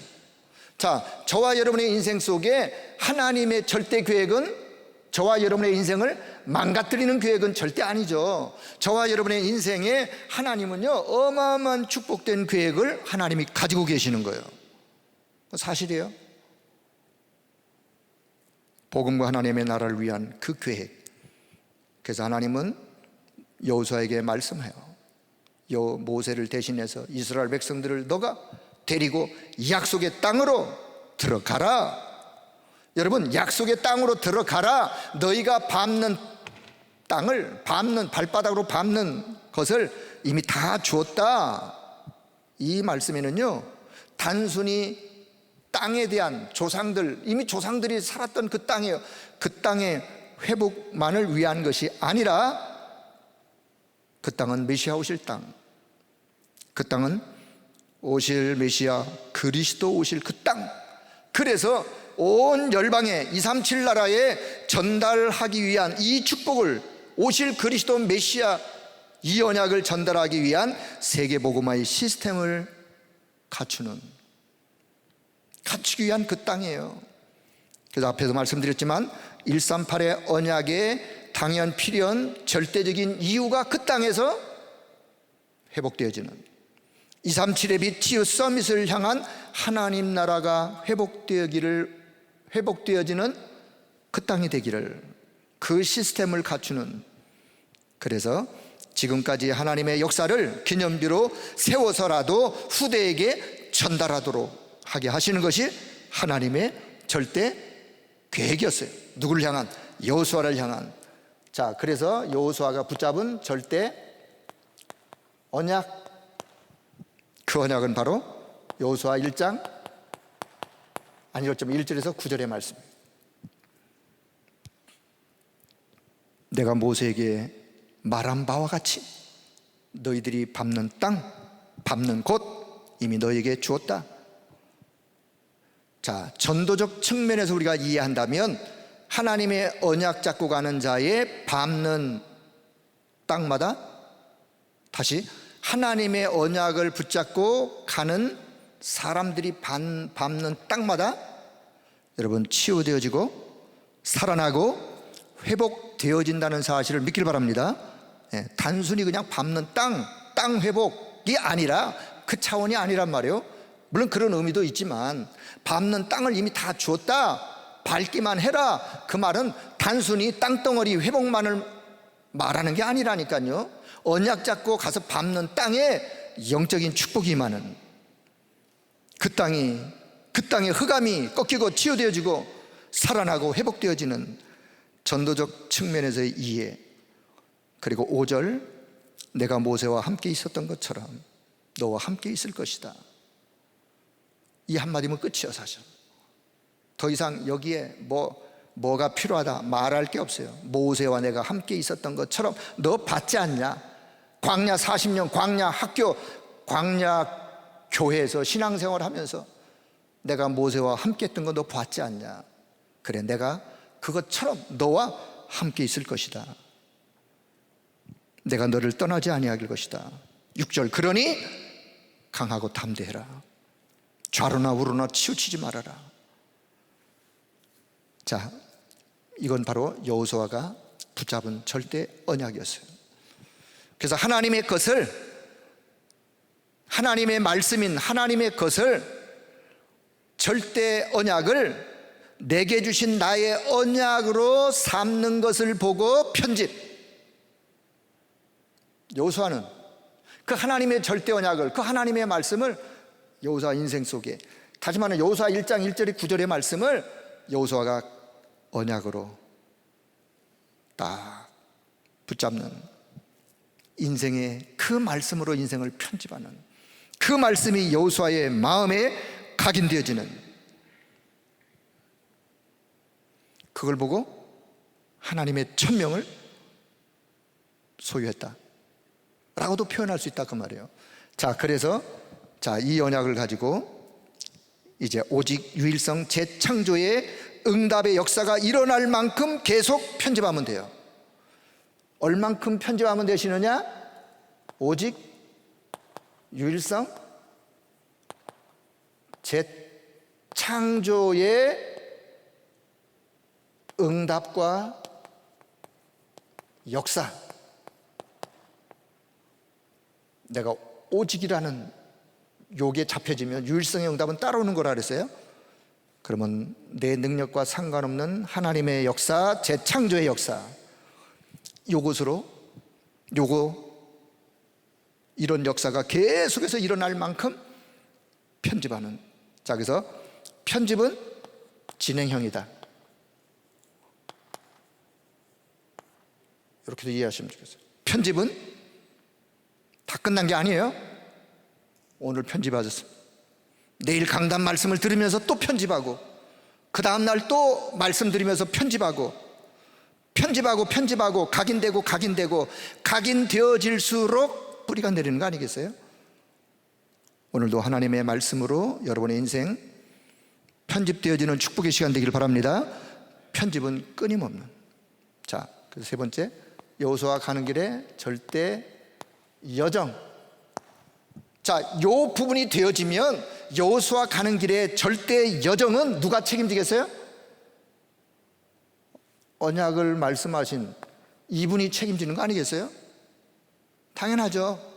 자, 저와 여러분의 인생 속에 하나님의 절대 계획은, 저와 여러분의 인생을 망가뜨리는 계획은 절대 아니죠. 저와 여러분의 인생에 하나님은요, 어마어마한 축복된 계획을 하나님이 가지고 계시는 거예요. 사실이에요. 복음과 하나님의 나라를 위한 그 계획. 그래서 하나님은 여호수아에게 말씀해요. 모세를 대신해서 이스라엘 백성들을 너가 데리고 약속의 땅으로 들어가라. 여러분, 약속의 땅으로 들어가라. 너희가 밟는 땅을, 발바닥으로 밟는 것을 이미 다 주었다. 이 말씀에는요, 단순히 땅에 대한 이미 조상들이 살았던 그 땅이에요. 그 땅의 회복만을 위한 것이 아니라, 그 땅은 메시아 오실 땅, 그 땅은 오실 메시아 그리스도 오실 그 땅, 그래서 온 열방에 237 나라에 전달하기 위한 이 축복을, 오실 그리스도 메시아 이 언약을 전달하기 위한 세계복음화의 시스템을 갖추기 위한 그 땅이에요. 그래서 앞에서 말씀드렸지만 138의 언약의 당연 필연 절대적인 이유가 그 땅에서 회복되어지는, 237의 빛 치유 서밋을 향한 하나님 나라가 회복되어지는 그 땅이 되기를, 그 시스템을 갖추는. 그래서 지금까지 하나님의 역사를 기념비로 세워서라도 후대에게 전달하도록 하게 하시는 것이 하나님의 절대 계획이었어요. 누구를 향한? 여호수아를 향한. 자, 그래서 여호수아가 붙잡은 절대 언약, 그 언약은 바로 여호수아 1장 1절에서 9절의 말씀. 내가 모세에게 말한 바와 같이 너희들이 밟는 땅, 밟는 곳 이미 너희에게 주었다. 자, 전도적 측면에서 우리가 이해한다면 하나님의 언약 잡고 가는 자의 밟는 땅마다, 다시 하나님의 언약을 붙잡고 가는 사람들이 밟는 땅마다 여러분 치유되어지고 살아나고 회복되어진다는 사실을 믿길 바랍니다. 단순히 그냥 밟는 땅 회복이 아니라, 그 차원이 아니란 말이에요. 물론 그런 의미도 있지만, 밟는 땅을 이미 다 주었다, 밟기만 해라, 그 말은 단순히 땅덩어리 회복만을 말하는 게 아니라니까요. 언약 잡고 가서 밟는 땅에 영적인 축복이 임하는, 그 땅의 흑암이 꺾이고 치유되어지고 살아나고 회복되어지는 전도적 측면에서의 이해. 그리고 5절, 내가 모세와 함께 있었던 것처럼 너와 함께 있을 것이다. 이 한마디면 끝이에요. 사실 더 이상 여기에 뭐가 필요하다 말할 게 없어요. 모세와 내가 함께 있었던 것처럼 너 봤지 않냐? 광야 40년 광야 학교, 광야 교회에서 신앙생활 하면서 내가 모세와 함께 했던 거 너 봤지 않냐? 그래, 내가 그것처럼 너와 함께 있을 것이다. 내가 너를 떠나지 아니할 것이다. 6절, 그러니 강하고 담대해라. 좌로나 우로나 치우치지 말아라. 자, 이건 바로 여호수아가 붙잡은 절대 언약이었어요. 그래서 하나님의 것을, 하나님의 말씀인 하나님의 것을, 절대 언약을 내게 주신 나의 언약으로 삼는 것을 보고 편집. 여호수아는 그 하나님의 절대 언약을, 그 하나님의 말씀을 여호수아 인생 속에, 다시 말하면 여호수아 1장 1절의 9절의 말씀을 여호수아가 언약으로 딱 붙잡는, 인생의 그 말씀으로 인생을 편집하는, 그 말씀이 여호수아의 마음에 각인되어지는, 그걸 보고 하나님의 천명을 소유했다 라고도 표현할 수 있다 그 말이에요. 자, 그래서 이 언약을 가지고 이제 오직 유일성 재창조의 응답의 역사가 일어날 만큼 계속 편집하면 돼요. 얼만큼 편집하면 되시느냐? 오직 유일성 재창조의 응답과 역사. 내가 오직이라는 요게 잡혀지면 유일성의 응답은 따라오는 거라 그랬어요. 그러면 내 능력과 상관없는 하나님의 역사, 재창조의 역사, 요것으로 이런 역사가 계속해서 일어날 만큼 편집하는. 자, 그래서 편집은 진행형이다, 이렇게도 이해하시면 좋겠어요. 편집은 다 끝난 게 아니에요. 오늘 편집하셨습니다. 내일 강단 말씀을 들으면서 또 편집하고, 그 다음날 또 말씀 들으면서 편집하고 각인되고 각인되어질수록 뿌리가 내리는 거 아니겠어요? 오늘도 하나님의 말씀으로 여러분의 인생 편집되어지는 축복의 시간 되길 바랍니다. 편집은 끊임없는. 자, 그래서 세 번째, 여호수아 가는 길에 절대 여정. 자, 요 부분이 되어지면 여호수아 가는 길에 절대 여정은 누가 책임지겠어요? 언약을 말씀하신 이분이 책임지는 거 아니겠어요? 당연하죠.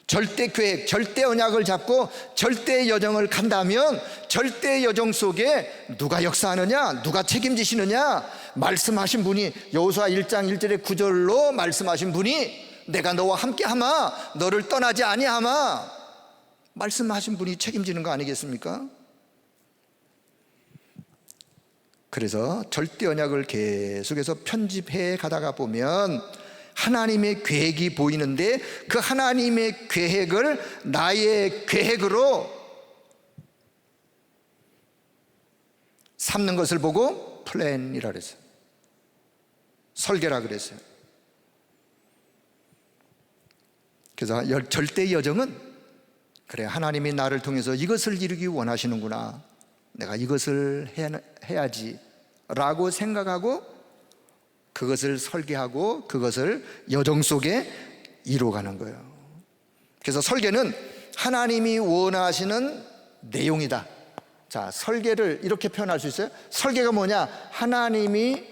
절대 계획, 절대 언약을 잡고 절대 여정을 간다면 절대 여정 속에 누가 역사하느냐, 누가 책임지시느냐, 말씀하신 분이, 여호수아 1장 1절의 9절로 말씀하신 분이, 내가 너와 함께하마, 너를 떠나지 아니하마, 말씀하신 분이 책임지는 거 아니겠습니까? 그래서 절대 언약을 계속해서 편집해 가다가 보면 하나님의 계획이 보이는데, 그 하나님의 계획을 나의 계획으로 삼는 것을 보고 플랜이라 그랬어요. 설계라 그랬어요. 그래서 절대 여정은, 그래, 하나님이 나를 통해서 이것을 이루기 원하시는구나, 내가 이것을 해야지 라고 생각하고 그것을 설계하고 그것을 여정 속에 이루어가는 거예요. 그래서 설계는 하나님이 원하시는 내용이다. 자, 설계를 이렇게 표현할 수 있어요. 설계가 뭐냐? 하나님이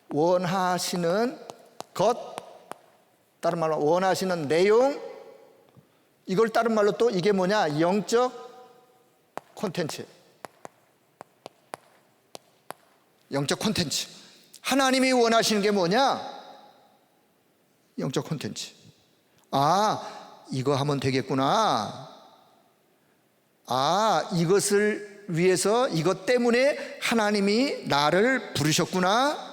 원하시는 것, 다른 말로 원하시는 내용, 이걸 다른 말로 또 이게 뭐냐? 영적 콘텐츠. 영적 콘텐츠. 하나님이 원하시는 게 뭐냐? 영적 콘텐츠. 아, 이거 하면 되겠구나. 아, 이것을 위해서, 이것 때문에 하나님이 나를 부르셨구나.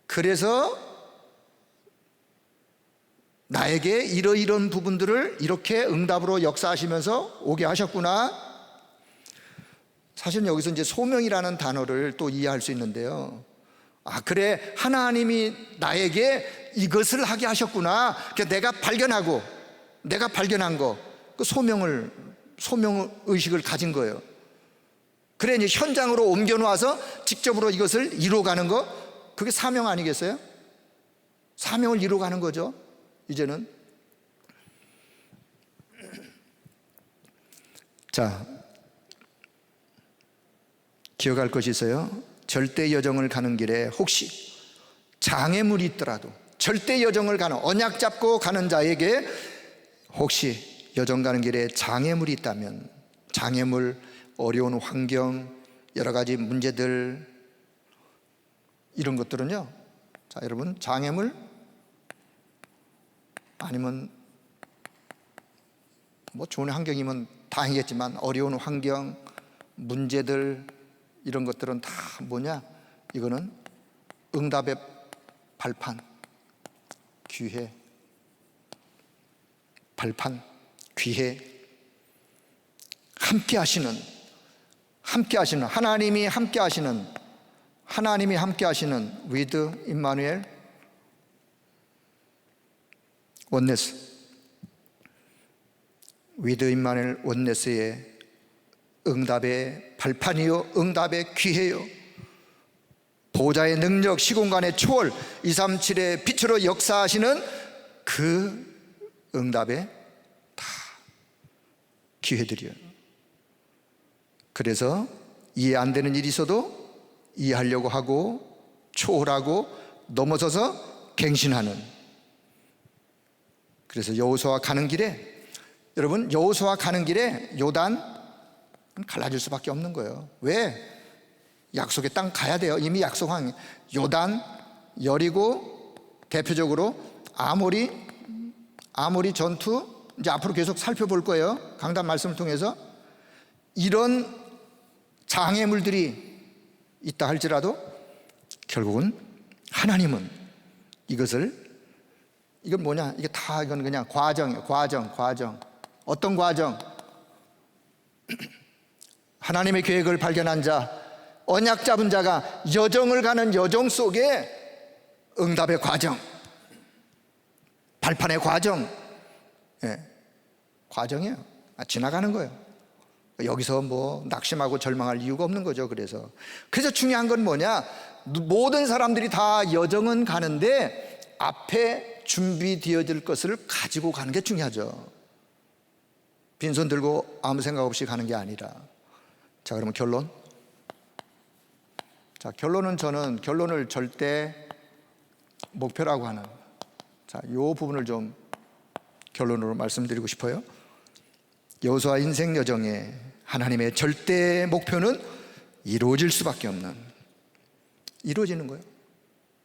그래서 나에게 이러이런 부분들을 이렇게 응답으로 역사하시면서 오게 하셨구나. 사실은 여기서 이제 소명이라는 단어를 또 이해할 수 있는데요. 아, 그래, 하나님이 나에게 이것을 하게 하셨구나. 내가 발견한 거, 그 소명 의식을 가진 거예요. 그래, 이제 현장으로 옮겨 놓아서 직접으로 이것을 이루어가는 거, 그게 사명 아니겠어요? 사명을 이루어가는 거죠. 이제는 자, 기억할 것이 있어요. 절대 여정을 가는 길에 혹시 장애물이 있더라도, 절대 여정을 가는, 언약 잡고 가는 자에게 혹시 여정 가는 길에 장애물이 있다면, 장애물, 어려운 환경, 여러 가지 문제들, 이런 것들은요, 자, 여러분, 장애물 아니면 뭐 좋은 환경이면 다행이겠지만 어려운 환경, 문제들, 이런 것들은 다 뭐냐? 이거는 응답의 발판, 기회, 발판, 기회. 함께 하시는 하나님이 함께 하시는 with 임마누엘 원네스, with 임마누엘 원네스의 응답의 발판이요, 응답의 기회요, 보좌의 능력, 시공간의 초월, 237의 빛으로 역사하시는 그 응답의 다 기회들이요. 그래서 이해 안 되는 일이 있어도 이해하려고 하고, 초월하고 넘어서서 갱신하는. 그래서 여호수아 가는 길에, 여러분, 여호수아 가는 길에 요단 갈라질 수밖에 없는 거예요. 왜? 약속의 땅 가야 돼요. 이미 약속한 요단, 여리고, 대표적으로 아모리 전투, 이제 앞으로 계속 살펴볼 거예요. 강단 말씀을 통해서. 이런 장애물들이 있다 할지라도 결국은 하나님은 이건 뭐냐? 이게 다 이건 그냥 과정이에요. 과정. 어떤 과정? 하나님의 계획을 발견한 자, 언약 잡은 자가 여정을 가는 여정 속에 응답의 과정, 발판의 과정, 과정이에요. 지나가는 거예요. 여기서 뭐 낙심하고 절망할 이유가 없는 거죠. 그래서 중요한 건 뭐냐? 모든 사람들이 다 여정은 가는데 앞에 준비되어질 것을 가지고 가는 게 중요하죠. 빈손 들고 아무 생각 없이 가는 게 아니라. 자, 그러면 결론. 자, 저는 결론을 절대 목표라고 하는, 자, 요 부분을 좀 결론으로 말씀드리고 싶어요. 여호수아 인생 여정에 하나님의 절대 목표는 이루어질 수밖에 없는, 이루어지는 거예요.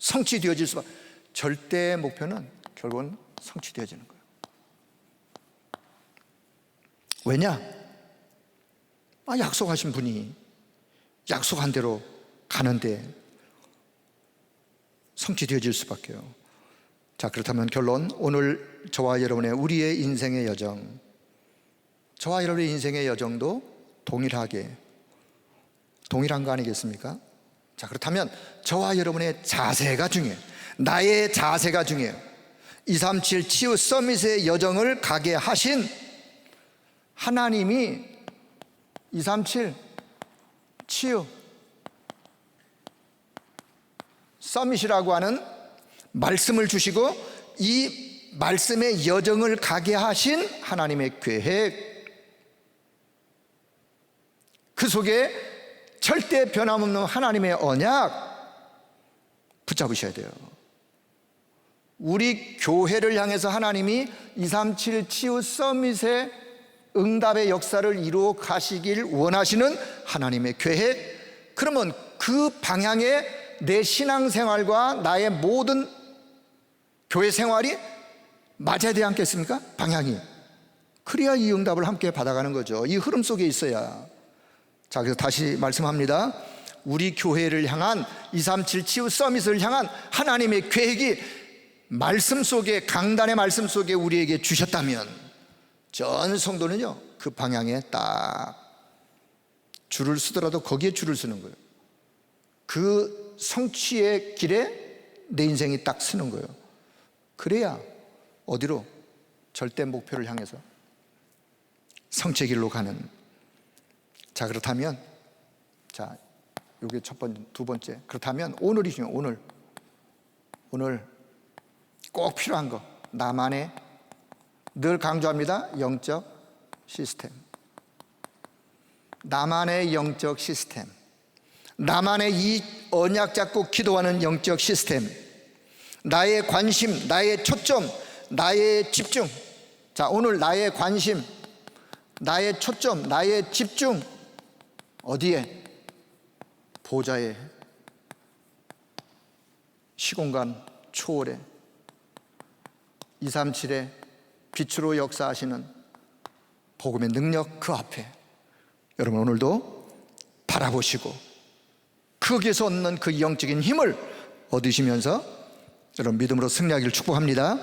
성취되어질 수밖에. 절대 목표는 결국은 성취되어지는 거예요. 왜냐? 약속하신 분이 약속한 대로 가는데 성취되어질 수밖에요. 자, 그렇다면 결론, 오늘 저와 여러분의 우리의 인생의 여정, 저와 여러분의 인생의 여정도 동일한 거 아니겠습니까? 자, 그렇다면 저와 여러분의 자세가 중요해요. 나의 자세가 중요해요. 237 치유 서밋의 여정을 가게 하신 하나님이 237 치유 서밋이라고 하는 말씀을 주시고, 이 말씀의 여정을 가게 하신 하나님의 계획, 그 속에 절대 변함없는 하나님의 언약 붙잡으셔야 돼요. 우리 교회를 향해서 하나님이 237 치유 서밋의 응답의 역사를 이루어 가시길 원하시는 하나님의 계획, 그러면 그 방향에 내 신앙생활과 나의 모든 교회 생활이 맞아야 되지 않겠습니까? 방향이. 그래야 이 응답을 함께 받아가는 거죠. 이 흐름 속에 있어야. 자, 그래서 다시 말씀합니다. 우리 교회를 향한 237 치유 서밋을 향한 하나님의 계획이 말씀 속에, 강단의 말씀 속에 우리에게 주셨다면 전 성도는요, 그 방향에 딱 줄을 서더라도 거기에 줄을 서는 거예요. 그 성취의 길에 내 인생이 딱 서는 거예요. 그래야 어디로? 절대 목표를 향해서 성취의 길로 가는. 자, 그렇다면, 자, 요게 첫 번째, 두 번째. 그렇다면 오늘이 중요해요. 오늘 꼭 필요한 거, 나만의, 늘 강조합니다, 영적 시스템. 나만의 영적 시스템, 나만의 이 언약 잡고 기도하는 영적 시스템, 나의 관심, 나의 초점, 나의 집중. 자, 오늘 나의 관심, 나의 초점, 나의 집중 어디에? 보좌에, 시공간 초월에, 237의 빛으로 역사하시는 복음의 능력 그 앞에 여러분 오늘도 바라보시고 거기에서 얻는 그 영적인 힘을 얻으시면서 여러분 믿음으로 승리하기를 축복합니다.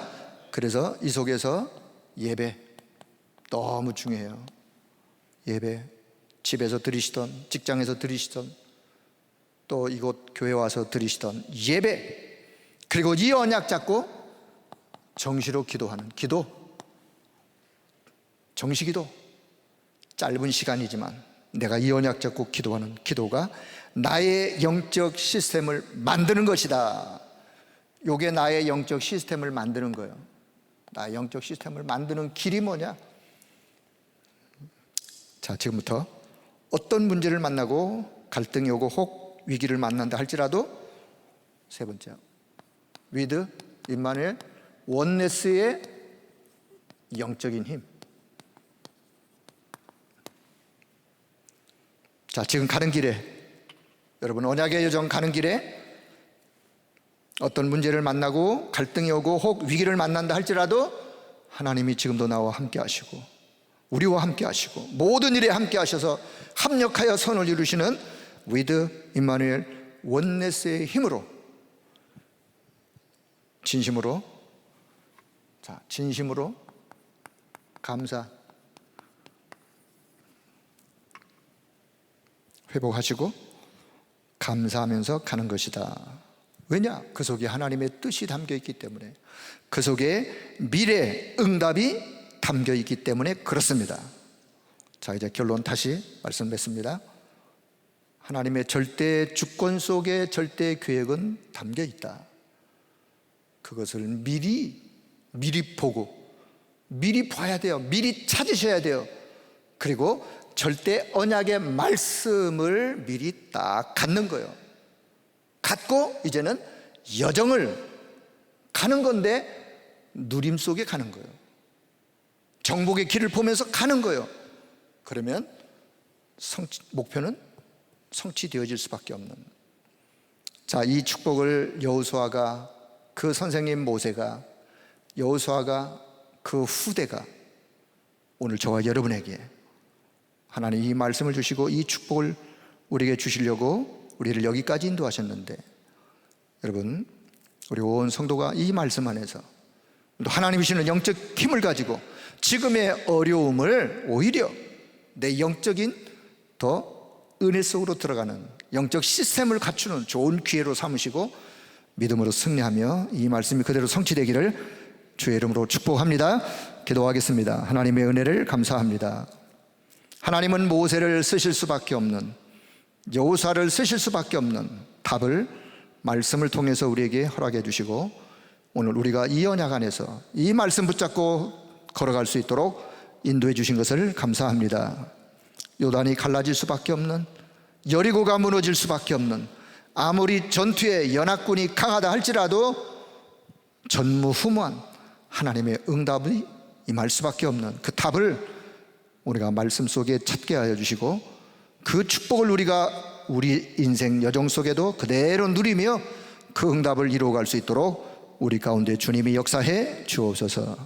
그래서 이 속에서 예배 너무 중요해요. 예배 집에서 드리시던, 직장에서 드리시던, 또 이곳 교회 와서 드리시던 예배, 그리고 이 언약 잡고 정시로 기도하는 기도, 정시기도, 짧은 시간이지만 내가 이 언약 잡고 기도하는 기도가 나의 영적 시스템을 만드는 것이다. 이게 나의 영적 시스템을 만드는 거예요. 나의 영적 시스템을 만드는 길이 뭐냐? 자, 지금부터 어떤 문제를 만나고 갈등이 오고 혹 위기를 만난다 할지라도, 세 번째, with 임마누엘 원네스의 영적인 힘. 자, 지금 가는 길에, 여러분 언약의 여정 가는 길에 어떤 문제를 만나고 갈등이 오고 혹 위기를 만난다 할지라도 하나님이 지금도 나와 함께 하시고 우리와 함께 하시고 모든 일에 함께 하셔서 합력하여 선을 이루시는 with 임마누엘 원네스의 힘으로 진심으로, 자, 진심으로 감사 회복하시고 감사하면서 가는 것이다. 왜냐? 그 속에 하나님의 뜻이 담겨 있기 때문에, 그 속에 미래 응답이 담겨 있기 때문에 그렇습니다. 자, 이제 결론 다시 말씀 맺습니다. 하나님의 절대 주권 속에 절대 계획은 담겨 있다. 그것을 미리 보고 미리 봐야 돼요. 미리 찾으셔야 돼요. 그리고 절대 언약의 말씀을 미리 딱 갖는 거예요. 갖고 이제는 여정을 가는 건데 누림 속에 가는 거예요. 정복의 길을 보면서 가는 거예요. 그러면 목표는 성취되어질 수밖에 없는. 자, 이 축복을 여호수아가, 그 선생님 모세가, 여호수아가, 그 후대가 오늘 저와 여러분에게 하나님 이 말씀을 주시고 이 축복을 우리에게 주시려고 우리를 여기까지 인도하셨는데, 여러분 우리 온 성도가 이 말씀 안에서 또 하나님이 주시는 영적 힘을 가지고 지금의 어려움을 오히려 내 영적인 더 은혜 속으로 들어가는 영적 시스템을 갖추는 좋은 기회로 삼으시고 믿음으로 승리하며 이 말씀이 그대로 성취되기를 주의 이름으로 축복합니다. 기도하겠습니다. 하나님의 은혜를 감사합니다. 하나님은 모세를 쓰실 수밖에 없는, 여호수아를 쓰실 수밖에 없는 답을 말씀을 통해서 우리에게 허락해 주시고 오늘 우리가 이 언약 안에서 이 말씀 붙잡고 걸어갈 수 있도록 인도해 주신 것을 감사합니다. 요단이 갈라질 수밖에 없는, 여리고가 무너질 수밖에 없는, 아무리 전투에 연합군이 강하다 할지라도 전무후무한 하나님의 응답이 임할 수밖에 없는 그 답을 우리가 말씀 속에 찾게 하여 주시고 그 축복을 우리가 우리 인생 여정 속에도 그대로 누리며 그 응답을 이루어갈 수 있도록 우리 가운데 주님이 역사해 주옵소서.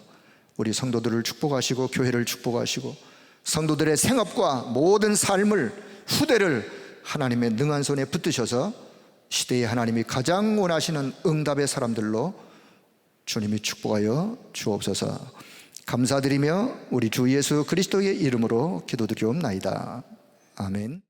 우리 성도들을 축복하시고 교회를 축복하시고 성도들의 생업과 모든 삶을, 후대를 하나님의 능한 손에 붙드셔서 시대에 하나님이 가장 원하시는 응답의 사람들로 주님이 축복하여 주옵소서. 감사드리며 우리 주 예수 그리스도의 이름으로 기도드리옵나이다. 아멘.